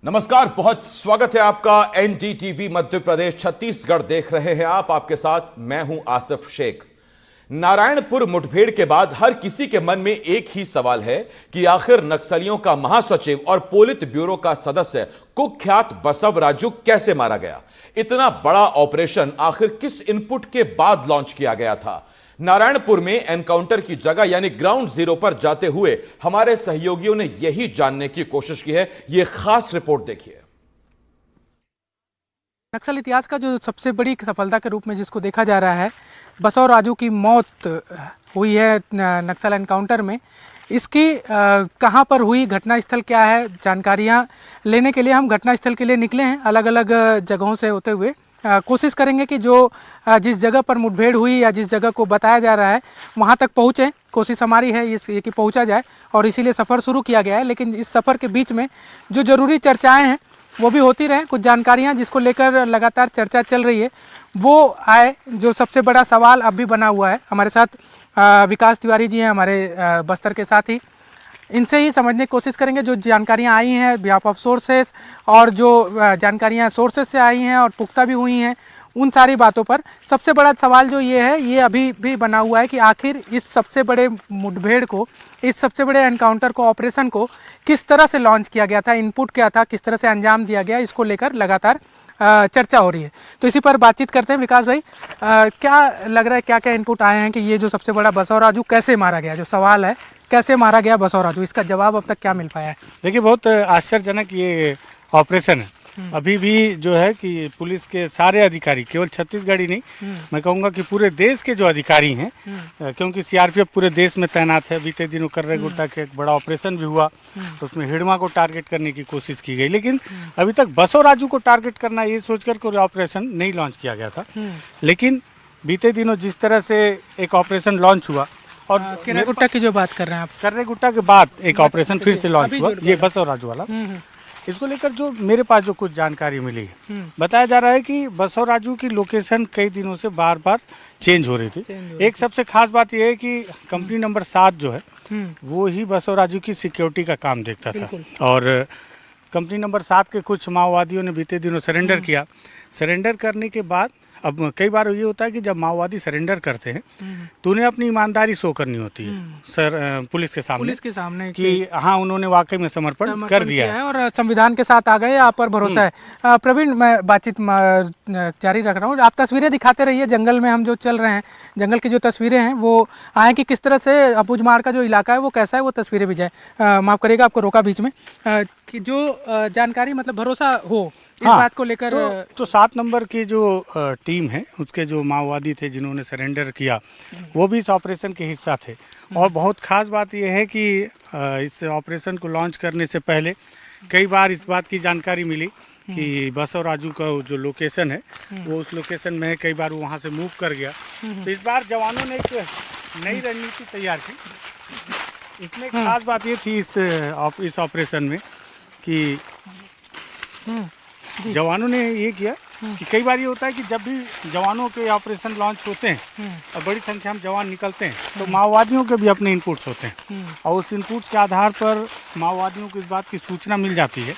नमस्कार, बहुत स्वागत है आपका। एनडीटीवी मध्य प्रदेश छत्तीसगढ़ देख रहे हैं आप। आपके साथ मैं हूं आसिफ शेख। नारायणपुर मुठभेड़ के बाद हर किसी के मन में एक ही सवाल है कि आखिर नक्सलियों का महासचिव और पोलित ब्यूरो का सदस्य कुख्यात बसव राजू कैसे मारा गया। इतना बड़ा ऑपरेशन आखिर किस इनपुट के बाद लॉन्च किया गया था। नारायणपुर में एनकाउंटर की जगह यानी ग्राउंड जीरो पर जाते हुए हमारे सहयोगियों ने यही जानने की कोशिश की है। यह खास रिपोर्ट देखिए। नक्सल इतिहास का जो सबसे बड़ी सफलता के रूप में जिसको देखा जा रहा है, बसव राजू की मौत हुई है नक्सल एनकाउंटर में। इसकी कहां पर हुई, घटना स्थल क्या है, जानकारियां लेने के लिए हम घटना स्थल के लिए निकले हैं। अलग अलग जगहों से होते हुए कोशिश करेंगे कि जो जिस जगह पर मुठभेड़ हुई या जिस जगह को बताया जा रहा है वहां तक पहुँचें। कोशिश हमारी है ये कि पहुंचा जाए और इसीलिए सफ़र शुरू किया गया है। लेकिन इस सफ़र के बीच में जो ज़रूरी चर्चाएं हैं वो भी होती रहें। कुछ जानकारियां जिसको लेकर लगातार चर्चा चल रही है वो आए। जो सबसे बड़ा सवाल अब भी बना हुआ है, हमारे साथ विकास तिवारी जी हैं, हमारे बस्तर के साथी। इनसे ही समझने की कोशिश करेंगे जो जानकारियां आई हैं बिहाफ ऑफ सोर्सेस और जो जानकारियां सोर्सेस से आई हैं और पुख्ता भी हुई हैं, उन सारी बातों पर सबसे बड़ा सवाल जो ये है, ये अभी भी बना हुआ है कि आखिर इस सबसे बड़े मुठभेड़ को, इस सबसे बड़े एनकाउंटर को, ऑपरेशन को किस तरह से लॉन्च किया गया था, इनपुट क्या था, किस तरह से अंजाम दिया गया, इसको लेकर लगातार चर्चा हो रही है। तो इसी पर बातचीत करते हैं। विकास भाई, क्या लग रहा है, क्या क्या इनपुट आए हैं कि ये जो सबसे बड़ा बसव राजू कैसे मारा गया, जो सवाल है कैसे मारा गया बसव राजू, इसका जवाब अब तक क्या मिल पाया है? देखिए, बहुत आश्चर्यजनक ये ऑपरेशन है। अभी भी जो है कि पुलिस के सारे अधिकारी, केवल छत्तीसगढ़ ही नहीं, मैं कहूँगा कि पूरे देश के जो अधिकारी हैं, क्योंकि सीआरपीएफ पूरे देश में तैनात है। बीते दिनों कर्रेगुट्टा के एक बड़ा ऑपरेशन भी हुआ, तो उसमें हिड़मा को टारगेट करने की कोशिश की गई, लेकिन अभी तक बसव राजू को टारगेट करना ये सोचकर कोई ऑपरेशन नहीं लॉन्च किया गया था। लेकिन बीते दिनों जिस तरह से एक ऑपरेशन लॉन्च हुआ और कर्रेगुट्टा की जो बात कर रहे हैं आप, कर्रेगुट्टा के बाद एक ऑपरेशन फिर से लॉन्च हुआ, ये बसव राजू वाला। इसको लेकर जो मेरे पास जो कुछ जानकारी मिली है, बताया जा रहा है कि बसव राजू की लोकेशन कई दिनों से बार बार चेंज हो रही थी। एक सबसे खास बात यह है कि कंपनी नंबर 7 जो है वो ही बसव राजू की सिक्योरिटी का काम देखता था। और कंपनी नंबर 7 के कुछ माओवादियों ने बीते दिनों सरेंडर किया। सरेंडर करने के बाद अब कई बार ये होता है कि जब माओवादी सरेंडर करते हैं तो उन्हें अपनी ईमानदारी शो करनी होती है सर, पुलिस के सामने कि हाँ, उन्होंने वाकई में समर्पण कर दिया है और संविधान के साथ आ गए, आप पर भरोसा है। प्रवीण, मैं बातचीत जारी रख रहा हूँ। आप तस्वीरें दिखाते रहिए। जंगल में हम जो चल रहे हैं, जंगल की जो तस्वीरें हैं वो आए कि किस तरह से अबूझमाड़ का जो इलाका है वो कैसा है, वो तस्वीरें भी जाए। माफ़ करिएगा, आपको रोका बीच में। कि जो जानकारी मतलब भरोसा हो इस बात को लेकर तो 7 नंबर की जो टीम है, उसके जो माओवादी थे जिन्होंने सरेंडर किया, वो भी इस ऑपरेशन के हिस्सा थे। और बहुत खास बात यह है कि इस ऑपरेशन को लॉन्च करने से पहले कई बार इस बात की जानकारी मिली कि बसव राजू का जो लोकेशन है वो उस लोकेशन में है। कई बार वो वहाँ से मूव कर गया। तो इस बार जवानों ने एक नई रणनीति तैयार की। इसमें खास बात ये थी इस ऑपरेशन में कि जवानों ने ये किया कि कई बार ये होता है कि जब भी जवानों के ऑपरेशन लॉन्च होते हैं और बड़ी संख्या में जवान निकलते हैं तो माओवादियों के भी अपने इनपुट्स होते हैं और उस इनपुट्स के आधार पर माओवादियों को इस बात की सूचना मिल जाती है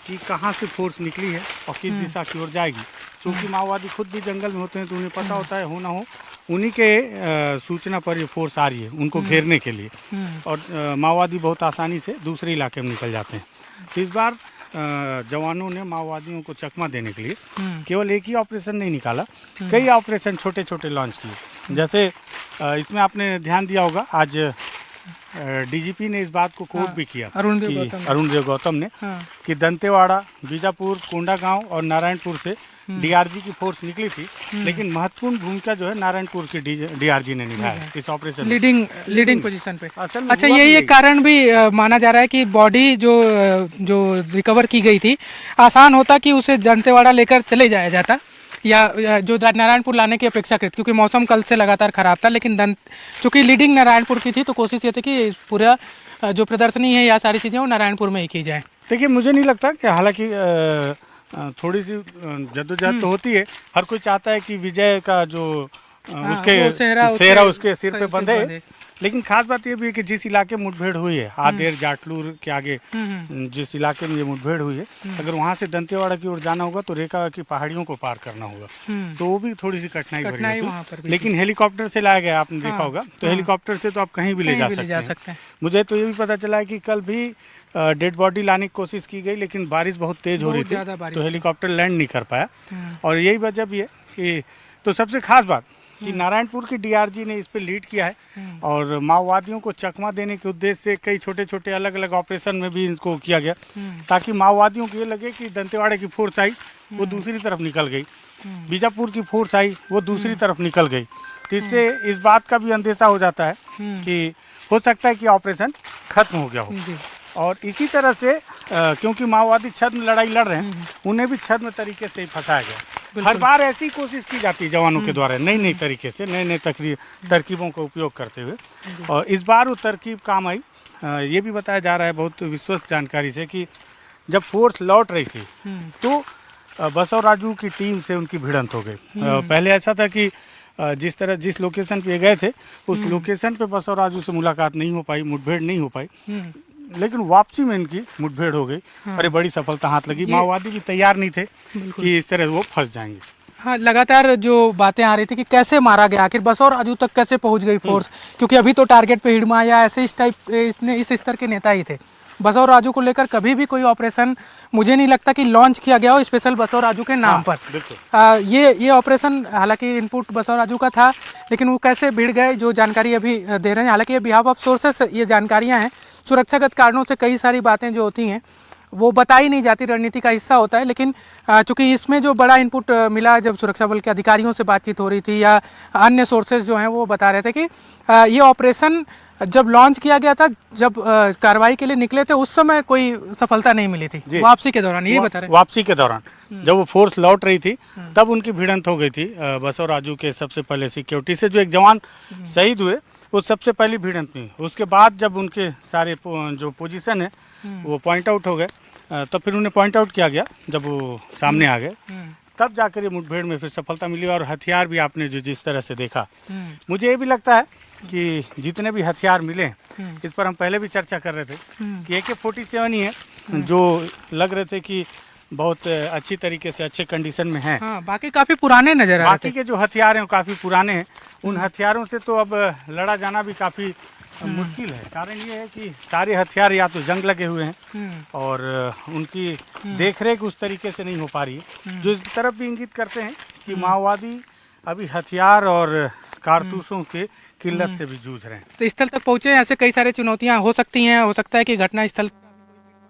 कि कहाँ से फोर्स निकली है और किस दिशा की ओर जाएगी। क्योंकि माओवादी खुद भी जंगल में होते हैं तो उन्हें पता होता है, हो ना हो उन्हीं के सूचना पर ये फोर्स आ रही है उनको घेरने के लिए, और माओवादी बहुत आसानी से दूसरे इलाके में निकल जाते हैं। तो इस बार जवानों ने माओवादियों को चकमा देने के लिए केवल एक ही ऑपरेशन नहीं निकाला, कई ऑपरेशन छोटे छोटे लॉन्च किए। जैसे इसमें आपने ध्यान दिया होगा, आज डीजीपी ने इस बात को कोट भी किया, अरुण देव गौतम ने, कि दंतेवाड़ा, बीजापुर, कोंडागांव और नारायणपुर से डीआरजी की फोर्स निकली थी, लेकिन महत्वपूर्ण भूमिका जो है नारायणपुर की डीआरजी ने निभाया इस ऑपरेशन में, लीडिंग पोजीशन पे। अच्छा, यही एक कारण भी माना जा रहा है कि बॉडी जो रिकवर की गई थी, आसान होता कि उसे दंतेवाड़ा लेकर चले जाया जाता या जो नारायणपुर लाने की अपेक्षाकृत, क्योंकि मौसम कल से लगातार खराब था। लेकिन चूँकि लीडिंग नारायणपुर की थी तो कोशिश ये थी कि पूरा जो प्रदर्शनी है या सारी चीज़ें वो नारायणपुर में ही की जाए। देखिए, मुझे नहीं लगता कि, हालांकि थोड़ी सी जद्दोजहद तो होती है, हर कोई चाहता है कि विजय का जो उसके सेहरा उसके सिर पे बंधे, लेकिन खास बात ये भी है कि जिस इलाके में मुठभेड़ हुई है, आदेर जाटलूर के आगे जिस इलाके में ये मुठभेड़ हुई है, अगर वहाँ से दंतेवाड़ा की ओर जाना होगा तो रेखा की पहाड़ियों को पार करना होगा, तो वो भी थोड़ी सी कठिनाई भरी वहाँ पर होती। भी लेकिन हेलीकॉप्टर से लाया गया, आपने देखा होगा, तो हेलीकॉप्टर से तो आप कहीं भी ले जा सकते हैं। मुझे तो ये भी पता चला है कि कल भी डेड बॉडी लाने की कोशिश की गई, लेकिन बारिश बहुत तेज हो रही थी, तो हेलीकॉप्टर लैंड नहीं कर पाया। और यही वजह भी है कि, तो सबसे खास बात कि नारायणपुर की डीआरजी ने इस पे लीड किया है और माओवादियों को चकमा देने के उद्देश्य से कई छोटे छोटे अलग अलग ऑपरेशन में भी इनको किया गया, ताकि माओवादियों को ये लगे कि दंतेवाड़ा की फोर्स आई वो दूसरी तरफ निकल गई, बीजापुर की फोर्स आई वो दूसरी तरफ निकल गई, तो इससे इस बात का भी अंदेशा हो जाता है कि हो सकता है कि ऑपरेशन खत्म हो गया हो। और इसी तरह से क्योंकि माओवादी छद्म लड़ाई लड़ रहे हैं, उन्हें भी छद्म तरीके से ही फंसाया गया। हर बार ऐसी कोशिश की जाती है जवानों के द्वारा, नई नई तरीके से, नए नए तरकीबों का उपयोग करते हुए, और इस बार वो तरकीब काम आई। ये भी बताया जा रहा है बहुत विश्वस्त जानकारी से कि जब फोर्स लौट रही थी तो बसव राजू की टीम से उनकी भिड़ंत हो गई। पहले ऐसा था कि जिस लोकेशन पे गए थे उस लोकेशन पे बसव राजू से मुलाकात नहीं हो पाई, मुठभेड़ नहीं हो पाई, लेकिन वापसी में इनकी मुठभेड़ हो गई। अरे बड़ी सफलता हाथ लगी, माओवादी भी तैयार नहीं थे कि इस तरह वो फंस जाएंगे। हाँ, लगातार जो बातें आ रही थी कि कैसे मारा गया, आखिर बसव राजू तक कैसे पहुंच गई फोर्स, क्योंकि अभी तो टारगेट पे हिडमा या ऐसे इस स्तर के नेता ही थे। बसव राजू को लेकर कभी भी कोई ऑपरेशन मुझे नहीं लगता कि लॉन्च किया गया हो स्पेशल बसव राजू के नाम पर। ये ऑपरेशन हालांकि इनपुट बसव राजू का था, लेकिन वो कैसे भिड़ गए जो जानकारी अभी दे रहे हैं, हालांकि ये बिहाफ ऑफ सोर्सेस ये जानकारियां हैं, सुरक्षागत कारणों से कई सारी बातें जो होती हैं वो बताई नहीं जाती, रणनीति का हिस्सा होता है। लेकिन चूंकि इसमें जो बड़ा इनपुट मिला जब सुरक्षा बल के अधिकारियों से बातचीत हो रही थी या अन्य सोर्सेज जो हैं वो बता रहे थे कि ये ऑपरेशन जब लॉन्च किया गया था, जब कार्रवाई के लिए निकले थे, उस समय कोई सफलता नहीं मिली थी, वापसी के दौरान, यही बता रहे हैं। वापसी के दौरान जब वो फोर्स लौट रही थी तब उनकी भिड़ंत हो गई थी बसव राजू के सबसे पहले सिक्योरिटी से। जो एक जवान शहीद हुए वो सबसे पहली भिड़ंत में, उसके बाद जब उनके सारे जो पोजीशन है वो पॉइंट आउट हो गए, तब फिर उन्हें पॉइंट आउट किया गया जब वो सामने आ गए, तब जाकर ये मुठभेड़ में फिर सफलता मिली। और हथियार भी आपने जो जिस तरह से देखा, मुझे ये भी लगता है कि जितने भी हथियार मिले, इस पर हम पहले भी चर्चा कर रहे थे कि AK-47 ही है जो लग रहे थे कि बहुत अच्छी तरीके से अच्छे कंडीशन में है। बाकी काफी पुराने नजर आ रहे थे। बाकी के जो हथियार हैं वो काफी पुराने हैं, उन हथियारों से तो अब लड़ा जाना भी काफी मुश्किल है। कारण ये है कि सारे हथियार या तो जंग लगे हुए हैं और उनकी देखरेख उस तरीके से नहीं हो पा रही है, जो इस तरफ भी इंगित करते हैं कि माओवादी अभी हथियार और कारतूसों के किल्लत से भी जूझ रहे हैं। तो स्थल तक पहुंचे, ऐसे कई सारी चुनौतियां हो सकती हैं, हो सकता है कि घटना स्थल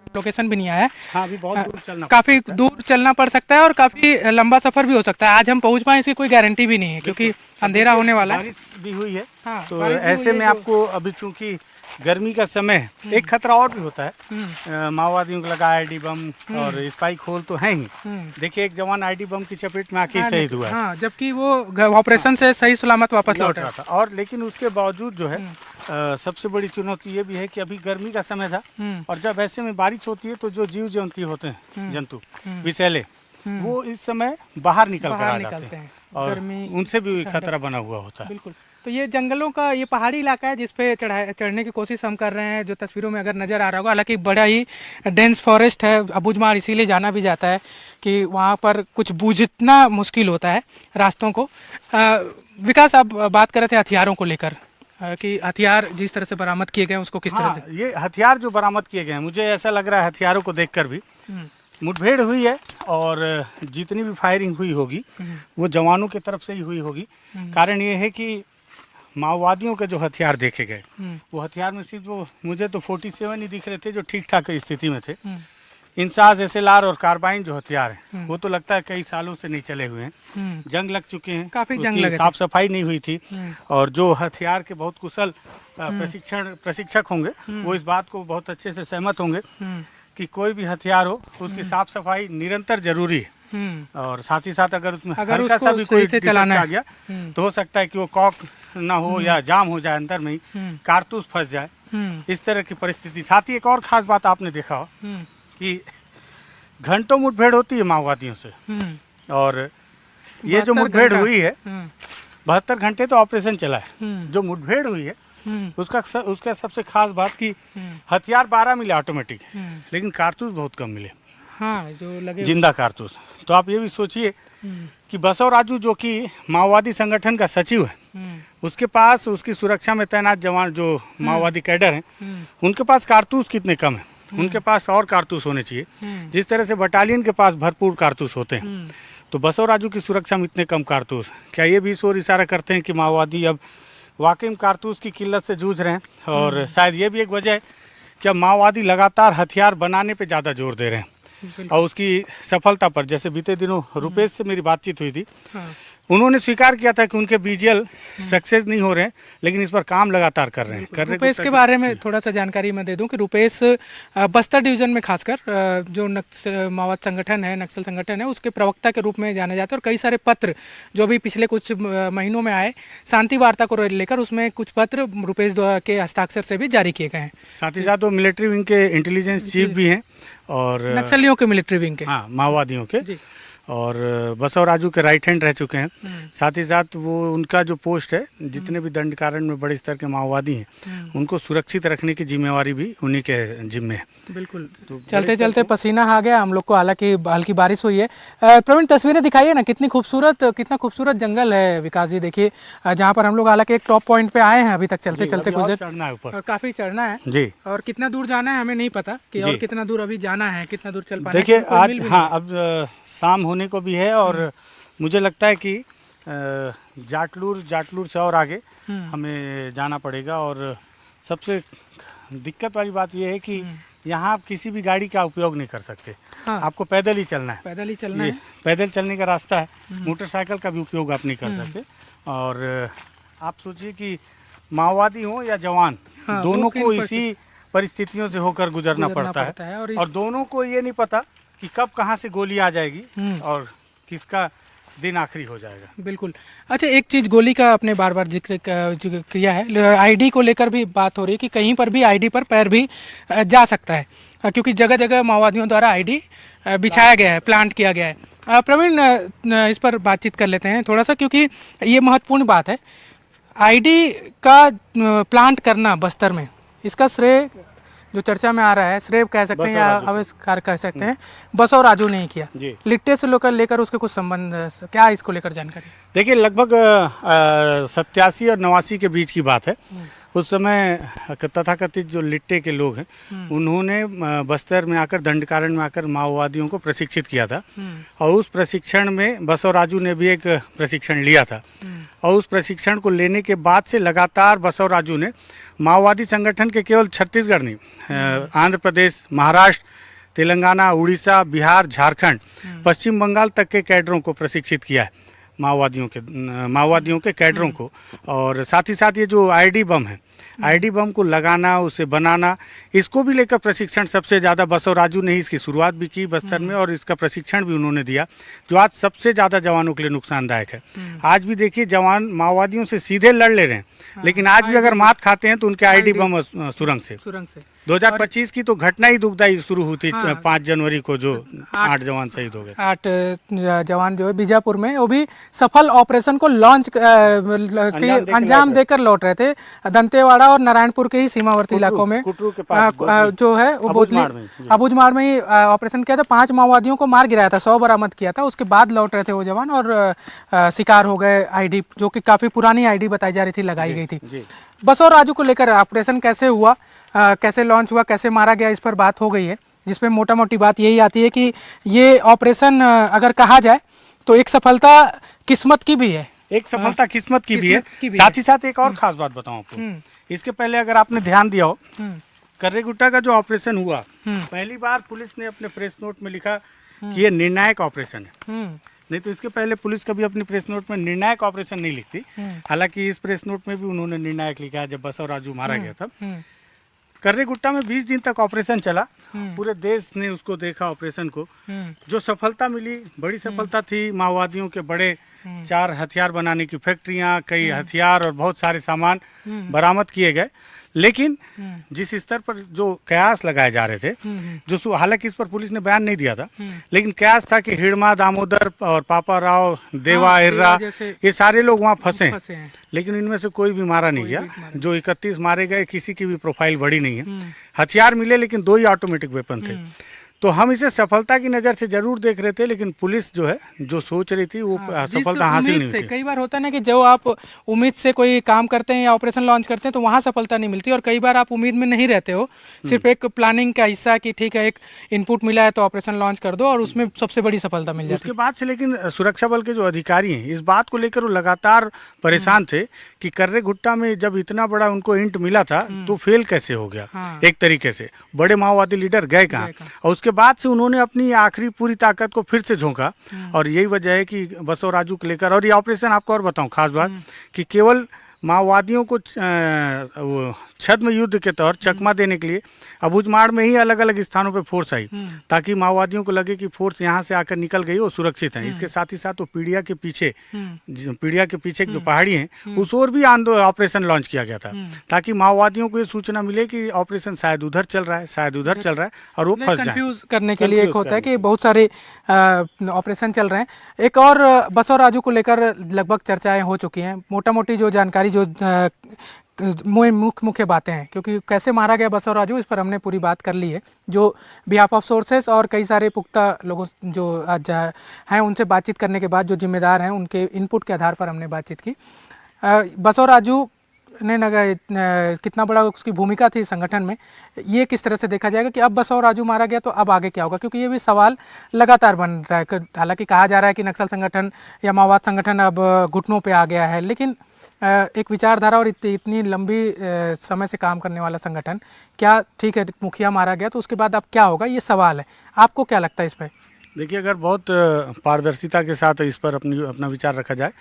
लोकेशन भी नहीं आया है। हाँ, अभी बहुत दूर चलना काफी दूर चलना पड़ सकता है और काफी लंबा सफर भी हो सकता है। आज हम पहुंच पाए इसकी कोई गारंटी भी नहीं है, क्योंकि अंधेरा होने वाला है, बारिश भी हुई है। हाँ, तो ऐसे में आपको अभी चूंकि गर्मी का समय, एक खतरा और भी होता है, माओवादियों को लगा आईडी बम और स्पाइक होल तो है ही। देखिए एक जवान आईडी बम की चपेट में आके शहीद हुआ है, जबकि वो ऑपरेशन से सही सलामत वापस लौट रहा था। और लेकिन उसके बावजूद जो है सबसे बड़ी चुनौती ये भी है कि अभी गर्मी का समय था और जब ऐसे में बारिश होती है तो जो जीव जंतु होते हैं, जंतु विषैले, वो इस समय बाहर निकल कर आ जाते हैं और उनसे भी खतरा बना हुआ होता है। बिल्कुल। तो ये जंगलों का ये पहाड़ी इलाका है जिसपे चढ़ने की कोशिश हम कर रहे हैं, जो तस्वीरों में अगर नज़र आ रहा होगा। हालांकि बड़ा ही डेंस फॉरेस्ट है अबूझमाड़, इसीलिए जाना भी जाता है कि वहाँ पर कुछ बूझना मुश्किल होता है रास्तों को। विकास, आप बात कर रहे थे हथियारों को लेकर कि हथियार जिस तरह से बरामद किए गए उसको किस तरह से, ये हथियार जो बरामद किए गए हैं, मुझे ऐसा लग रहा है हथियारों को देखकर भी मुठभेड़ हुई है और जितनी भी फायरिंग हुई होगी वो जवानों की तरफ से ही हुई होगी। कारण ये है कि माओवादियों के जो हथियार देखे गए वो हथियार में सिर्फ वो मुझे तो 47 ही दिख रहे थे जो ठीक ठाक स्थिति में थे। इंसास, SLR और कार्बाइन जो हथियार हैं वो तो लगता है कई सालों से नहीं चले हुए हैं, जंग लग चुके हैं, काफी जंग लगे, साफ सफाई नहीं हुई थी। और जो हथियार के बहुत कुशल प्रशिक्षक होंगे वो इस बात को बहुत अच्छे से सहमत होंगे कि कोई भी हथियार हो उसकी साफ सफाई निरंतर जरूरी है। और साथ ही साथ अगर उसमें हल्का सा भी कोई चलाना आ गया तो हो सकता है कि वो कॉक ना हो या जाम हो जाए, अंदर में ही कारतूस फंस जाए, इस तरह की परिस्थिति। साथ ही एक और खास बात आपने देखा हो कि घंटों मुठभेड़ होती है माओवादियों से, और ये जो मुठभेड़ हुई है 72 घंटे तो ऑपरेशन चला है, जो मुठभेड़ हुई है उसका सबसे खास बात कि हथियार 12 मिले ऑटोमेटिक, लेकिन कारतूस बहुत कम मिले, हाँ, जो लगे जिंदा कारतूस। तो आप ये भी सोचिए कि बसव राजू जो कि माओवादी संगठन का सचिव है, उसके पास उसकी सुरक्षा में तैनात जवान जो माओवादी कैडर हैं, उनके पास कारतूस कितने कम है। उनके पास और कारतूस होने चाहिए, जिस तरह से बटालियन के पास भरपूर कारतूस होते हैं। तो बसव राजू की सुरक्षा में इतने कम कारतूस, क्या ये भी इस ओर इशारा करते हैं कि माओवादी अब वाकई में कारतूस की किल्लत से जूझ रहे हैं? और शायद ये भी एक वजह है कि अब माओवादी लगातार हथियार बनाने पे ज़्यादा जोर दे रहे हैं और उसकी सफलता पर। जैसे बीते दिनों रुपेश से मेरी बातचीत हुई थी, उन्होंने स्वीकार किया था कि उनके बीजीएल सक्सेस नहीं हो रहे हैं, लेकिन इस पर काम लगातार कर रहे हैं। रुपेश के बारे में थोड़ा सा जानकारी मैं दे दूं कि रुपेश बस्तर डिवीजन में खासकर जो माओवाद संगठन है, नक्सल संगठन है, उसके प्रवक्ता के रूप में जाने जाते हैं। और कई सारे पत्र जो भी पिछले कुछ महीनों में आए शांति वार्ता को लेकर, उसमें कुछ पत्र रुपेश के हस्ताक्षर से भी जारी किए गए हैं। साथ ही साथ वो मिलिट्री विंग के इंटेलिजेंस चीफ भी हैं और नक्सलियों के मिलिट्री विंग के, हाँ, माओवादियों के, और बसव राजू के राइट हैंड रह चुके हैं। साथ ही साथ वो उनका जो पोस्ट है, जितने भी दंडकारण में बड़े स्तर के माओवादी हैं, उनको सुरक्षित रखने की जिम्मेवारी भी उन्हीं के जिम्मे है। बिल्कुल। तो चलते चलते पसीना आ गया हम लोग को, हालांकि हल्की बारिश हुई है। प्रवीण, तस्वीरें दिखाइए ना, कितना खूबसूरत जंगल है विकास जी। देखिए जहाँ पर हम लोग हालांकि एक टॉप पॉइंट पे आए हैं, अभी तक चलते चलते कुछ चढ़ना है ऊपर और काफी चढ़ना है जी। और कितना दूर जाना है हमें नहीं पता कि और कितना दूर अभी जाना है, कितना दूर चल पाना है। देखिए आज, हाँ, अब शाम होने को भी है और मुझे लगता है कि जाटलूर से और आगे हमें जाना पड़ेगा। और सबसे दिक्कत वाली बात यह है कि यहाँ आप किसी भी गाड़ी का उपयोग नहीं कर सकते। हाँ। आपको पैदल ही चलना है, पैदल चलने का रास्ता है। मोटरसाइकिल का भी उपयोग आप नहीं कर सकते। और आप सोचिए कि माओवादी हो या जवान, हाँ, दोनों को इसी परिस्थितियों से होकर गुजरना पड़ता है और दोनों को ये नहीं पता कि कब कहाँ से गोली आ जाएगी और किसका दिन आखिरी हो जाएगा। बिल्कुल। अच्छा, एक चीज़ गोली का आपने बार बार जिक्र किया है, आईडी को लेकर भी बात हो रही है कि कहीं पर भी आईडी पर पैर भी जा सकता है, क्योंकि जगह जगह माओवादियों द्वारा आईडी बिछाया गया है, प्लांट किया गया है। प्रवीण, इस पर बातचीत कर लेते हैं थोड़ा सा, क्योंकि ये महत्वपूर्ण बात है। आईडी का प्लांट करना बस्तर में, इसका श्रेय जो चर्चा में आ रहा है, श्रेय कह सकते हैं या आविष्कार कर सकते हैं, बसव राजू ने किया। लिट्टे से लेकर उसके कुछ संबंध, क्या इसको लेकर जानकारी? देखिए, लगभग 87 और 89 के बीच की बात है। उस समय तथाकथित जो लिट्टे के लोग हैं, उन्होंने बस्तर में आकर, दंडकारण में आकर माओवादियों को प्रशिक्षित किया था और उस प्रशिक्षण में बसव राजू ने भी एक प्रशिक्षण लिया था। और उस प्रशिक्षण को लेने के बाद से लगातार बसव राजू ने माओवादी संगठन के केवल छत्तीसगढ़ नहीं, आंध्र प्रदेश, महाराष्ट्र, तेलंगाना, उड़ीसा, बिहार, झारखंड, पश्चिम बंगाल तक के कैडरों को प्रशिक्षित किया है, माओवादियों के कैडरों को। और साथ ही साथ ये जो आईडी बम है, आईडी बम को लगाना, उसे बनाना, इसको भी लेकर प्रशिक्षण सबसे ज़्यादा बसव राजू ने ही इसकी शुरुआत भी की बस्तर में और इसका प्रशिक्षण भी उन्होंने दिया, जो आज सबसे ज़्यादा जवानों के लिए नुकसानदायक है। आज भी देखिए, जवान माओवादियों से सीधे लड़ ले रहे हैं, लेकिन आज भी अगर मात खाते हैं तो उनके आईडी बम सुरंग से 2025 की तो घटना ही दुखदाई शुरू हुई थी। 5 जनवरी को जो 8 जवान शहीद हो गए, 8 जवान जो है बीजापुर में, वो भी सफल ऑपरेशन को लॉन्च अंजाम देकर लौट रहे थे। दंतेवाड़ा और नारायणपुर के ही सीमावर्ती इलाकों में जो है वो बोतली अबूझमाड़ में ही ऑपरेशन किया था। 5 माओवादियों को मार गिराया था, 100 बरामद किया था। उसके बाद लौट रहे थे वो जवान और शिकार हो गए आईडी, जो कि काफी पुरानी आईडी बताई जा रही थी, लगाई गई थी। बसव राजू को लेकर ऑपरेशन कैसे हुआ, कैसे लॉन्च हुआ, कैसे मारा गया, इस पर बात हो गई है, जिसमें मोटा मोटी बात यही आती है कि ये ऑपरेशन अगर कहा जाए तो एक सफलता किस्मत की भी है। एक सफलता किस्मत की भी है। साथ ही साथ एक और खास बात बताऊं आपको, इसके पहले अगर आपने ध्यान दिया हो, कर्रेगुट्टा का जो ऑपरेशन हुआ, पहली बार पुलिस ने अपने प्रेस नोट में लिखा कि ये निर्णायक ऑपरेशन है। नहीं तो इसके पहले पुलिस कभी अपनी प्रेस नोट में निर्णायक ऑपरेशन नहीं लिखती। हालांकि इस प्रेस नोट में भी उन्होंने निर्णायक लिखा है जब बसव राजू मारा गया था। कर्रेगुट्टा में 20 दिन तक ऑपरेशन चला, पूरे देश ने उसको देखा ऑपरेशन को। जो सफलता मिली, बड़ी सफलता थी। माओवादियों के बड़े 4 हथियार बनाने की फैक्ट्रियां, कई हथियार और बहुत सारे सामान बरामद किए गए। लेकिन जिस स्तर पर जो कयास लगाए जा रहे थे, हालांकि इस पर पुलिस ने बयान नहीं दिया था, लेकिन कयास था कि हिड़मा, दामोदर और पापा राव, देवा, इर्रा, ये सारे लोग वहाँ फंसे हैं। लेकिन इनमें से कोई भी मारा नहीं गया। जो 31 मारे गए, किसी की भी प्रोफाइल बड़ी नहीं है। हथियार मिले लेकिन 2 ही ऑटोमेटिक वेपन थे। तो हम इसे सफलता की नज़र से जरूर देख रहे थे, लेकिन पुलिस जो है जो सोच रही थी वो सफलता हासिल नहीं हुई। कई बार होता है ना कि जो आप उम्मीद से कोई काम करते हैं या ऑपरेशन लॉन्च करते हैं तो वहाँ सफलता नहीं मिलती, और कई बार आप उम्मीद में नहीं रहते हो, सिर्फ एक प्लानिंग का हिस्सा कि ठीक है एक इनपुट मिला है तो ऑपरेशन लॉन्च कर दो और उसमें सबसे बड़ी सफलता मिल जाती है। उसके बाद से लेकिन सुरक्षा बल के जो अधिकारी हैं इस बात को लेकर वो लगातार परेशान थे कि कर्रे गुट्टा में जब इतना बड़ा उनको इंट मिला था तो फेल कैसे हो गया। एक तरीके से बड़े माओवादी लीडर गए कहाँ, और उसके बाद से उन्होंने अपनी आखिरी पूरी ताकत को फिर से झोंका। और यही वजह है कि बसव राजू को लेकर, और ये ऑपरेशन आपको और बताऊं खास बात कि केवल माओवादियों को छद्म युद्ध के तौर चकमा देने के लिए अबुझमाड़ में ही अलग अलग स्थानों पे फोर्स आई, ताकि माओवादियों को लगे कि फोर्स यहाँ से आकर निकल गई, वो सुरक्षित है। इसके साथ ही साथ वो पीड़िया के पीछे जो पहाड़ी है उस ओर भी ऑपरेशन लॉन्च किया गया था, ताकि माओवादियों को ये सूचना मिले कि ऑपरेशन शायद उधर चल रहा है, और वो फंस जाए। कंफ्यूज करने के लिए एक होता है कि बहुत सारे ऑपरेशन चल रहे हैं। एक और बसव राजू को लेकर लगभग चर्चाएं हो चुकी हैं। मोटा मोटी जो जानकारी, जो मुख्य बातें हैं, क्योंकि कैसे मारा गया बसव राजू इस पर हमने पूरी बात कर ली है, जो बिहाफ ऑफ सोर्सेस और कई सारे पुख्ता लोगों जो आज हैं उनसे बातचीत करने के बाद जो जिम्मेदार हैं उनके इनपुट के आधार पर हमने बातचीत की। बसव राजू ने कितना बड़ा उसकी भूमिका थी संगठन में, ये किस तरह से देखा जाएगा कि अब बसव राजू मारा गया तो अब आगे क्या होगा, क्योंकि ये भी सवाल लगातार बन रहा है। हालांकि कहा जा रहा है कि नक्सल संगठन या माओवाद संगठन अब घुटनों पे आ गया है, लेकिन एक विचारधारा और इतनी लंबी समय से काम करने वाला संगठन, क्या ठीक है मुखिया मारा गया तो उसके बाद अब क्या होगा, ये सवाल है। आपको क्या लगता है इस पर? देखिए, अगर बहुत पारदर्शिता के साथ इस पर अपना विचार रखा जाए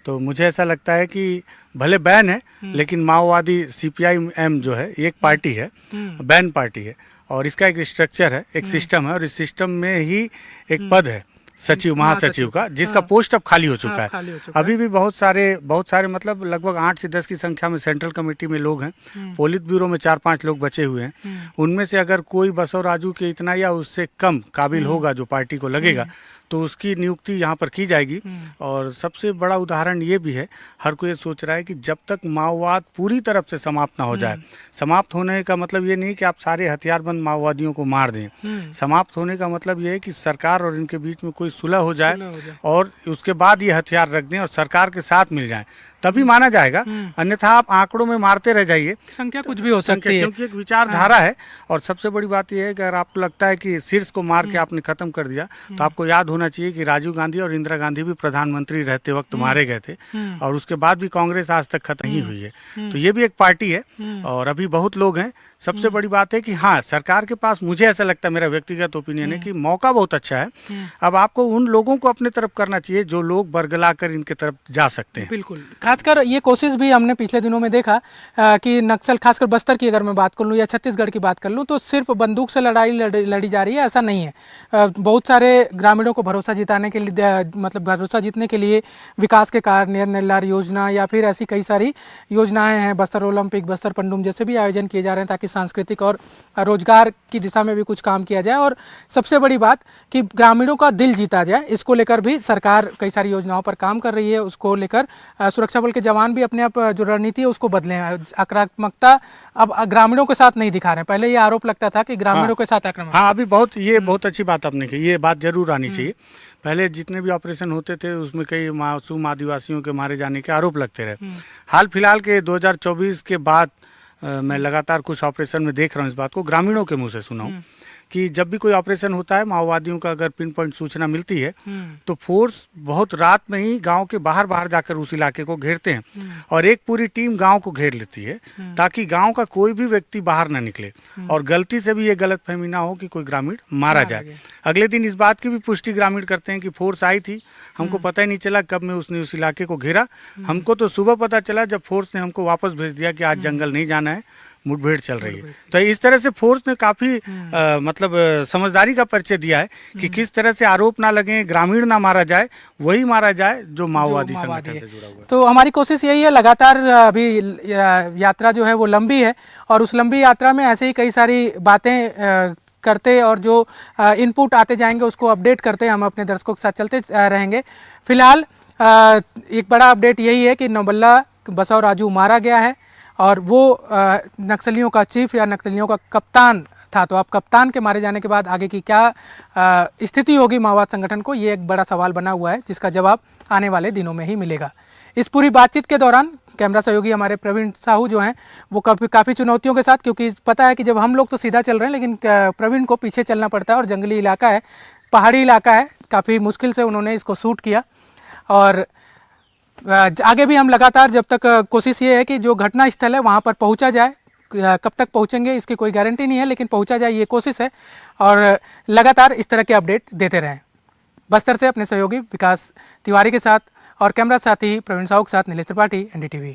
तो मुझे ऐसा लगता है कि भले बैन है, लेकिन माओवादी CPI-M जो है एक पार्टी है, बैन पार्टी है, और इसका एक स्ट्रक्चर है, एक सिस्टम है, और इस सिस्टम में ही एक पद है सचिव, महासचिव का, जिसका पोस्ट अब खाली हो चुका है। अभी भी बहुत सारे मतलब लगभग 8 से 10 की संख्या में सेंट्रल कमेटी में लोग हैं, पोलित ब्यूरो में 4-5 लोग बचे हुए हैं। उनमें से अगर कोई बसव राजू के इतना या उससे कम काबिल होगा जो पार्टी को लगेगा तो उसकी नियुक्ति यहाँ पर की जाएगी। और सबसे बड़ा उदाहरण ये भी है, हर कोई सोच रहा है कि जब तक माओवाद पूरी तरफ से समाप्त ना हो जाए, समाप्त होने का मतलब ये नहीं कि आप सारे हथियारबंद माओवादियों को मार दें, समाप्त होने का मतलब ये है कि सरकार और इनके बीच में कोई सुलह हो जाए और उसके बाद ये हथियार रख दें और सरकार के साथ मिल जाए, तभी माना जाएगा। अन्यथा आप आंकड़ों में मारते रह जाइए, संख्या कुछ भी हो सकती है, क्योंकि एक विचारधारा है। और सबसे बड़ी बात यह है कि अगर आपको लगता है कि शीर्ष को मार के आपने खत्म कर दिया, तो आपको याद होना चाहिए कि राजीव गांधी और इंदिरा गांधी भी प्रधानमंत्री रहते वक्त मारे गए थे, और उसके बाद भी कांग्रेस आज तक खत्म ही हुई है। तो ये भी एक पार्टी है, और अभी बहुत लोग हैं। सबसे बड़ी बात है कि हाँ, सरकार के पास, मुझे ऐसा लगता है, मेरा व्यक्तिगत ओपिनियन है कि मौका बहुत अच्छा है। अब आपको उन लोगों को अपने तरफ करना चाहिए जो लोग बरगला कर इनके तरफ जा सकते हैं। बिल्कुल, खासकर ये कोशिश भी हमने पिछले दिनों में देखा कि नक्सल, खासकर बस्तर की अगर मैं बात कर लूँ या छत्तीसगढ़ की बात कर लूँ, तो सिर्फ बंदूक से लड़ाई लड़ी जा रही है, ऐसा नहीं है। बहुत सारे ग्रामीणों को भरोसा जिताने के लिए, मतलब भरोसा जीतने के लिए विकास के कार्य, निर्लार योजना या फिर ऐसी कई सारी योजनाएं हैं, बस्तर ओलंपिक, बस्तर पंडुम जैसे भी आयोजन किए जा रहे हैं, ताकि सांस्कृतिक और रोजगार की दिशा में भी कुछ काम किया जाए। और सबसे बड़ी बात कि ग्रामीणों का दिल जीता जाए, इसको लेकर भी सरकार कई सारी योजनाओं पर काम कर रही है। उसको लेकर सुरक्षा बल के जवान भी अपने आप जो रणनीति है उसको बदले हैं। आक्रामकता अब ग्रामीणों के साथ नहीं दिखा रहे हैं। पहले ये आरोप लगता था कि ग्रामीणों के साथ आक्रामक। हाँ, अभी बहुत अच्छी बात आपने की, ये बात जरूर आनी चाहिए। पहले जितने भी ऑपरेशन होते थे उसमें कई मासूम आदिवासियों के मारे जाने के आरोप लगते रहे। हाल फिलहाल के 2024 के बाद मैं लगातार कुछ ऑपरेशन में देख रहा हूँ, इस बात को ग्रामीणों के मुंह से सुना हूँ कि जब भी कोई ऑपरेशन होता है, माओवादियों का अगर पिन पॉइंट सूचना मिलती है तो फोर्स बहुत रात में ही गांव के बाहर जाकर उस इलाके को घेरते हैं, और एक पूरी टीम गांव को घेर लेती है ताकि गांव का कोई भी व्यक्ति बाहर ना निकले और गलती से भी ये गलतफहमी ना हो कि कोई ग्रामीण मारा जाए। अगले दिन इस बात की भी पुष्टि ग्रामीण करते हैं कि फोर्स आई थी, हमको पता ही नहीं चला कब में उसने उस इलाके को घेरा। हमको तो सुबह पता चला जब फोर्स ने हमको वापस भेज दिया कि आज जंगल नहीं जाना है, मुठभेड़ चल रही है। तो इस तरह से फोर्स ने काफी मतलब समझदारी का परिचय दिया है कि किस तरह से आरोप ना लगे, ग्रामीण ना मारा जाए, वही मारा जाए जो माओवादी संगठन से जुड़ा हुआ है। तो हमारी कोशिश यही है, लगातार अभी यात्रा जो है वो लंबी है और उस लंबी यात्रा में ऐसे ही कई सारी बातें करते और जो इनपुट आते जाएंगे उसको अपडेट करते हम अपने दर्शकों के साथ चलते रहेंगे। फिलहाल एक बड़ा अपडेट यही है कि नौबल्ला बसव राजू मारा गया है और वो नक्सलियों का चीफ या नक्सलियों का कप्तान था। तो अब कप्तान के मारे जाने के बाद आगे की क्या स्थिति होगी माओवाद संगठन को, ये एक बड़ा सवाल बना हुआ है जिसका जवाब आने वाले दिनों में ही मिलेगा। इस पूरी बातचीत के दौरान कैमरा सहयोगी हमारे प्रवीण साहू जो हैं वो काफ़ी चुनौतियों के साथ, क्योंकि पता है कि जब हम लोग तो सीधा चल रहे हैं लेकिन प्रवीण को पीछे चलना पड़ता है और जंगली इलाका है, पहाड़ी इलाका है, काफ़ी मुश्किल से उन्होंने इसको शूट किया। और आगे भी हम लगातार जब तक कोशिश ये है कि जो घटना स्थल है वहाँ पर पहुँचा जाए, कब तक पहुँचेंगे इसकी कोई गारंटी नहीं है लेकिन पहुँचा जाए ये कोशिश है और लगातार इस तरह के अपडेट देते रहें। बस्तर से अपने सहयोगी विकास तिवारी के साथ और कैमरा साथी प्रवीण साहू के साथ नीलेश त्रिपाठी, NDTV।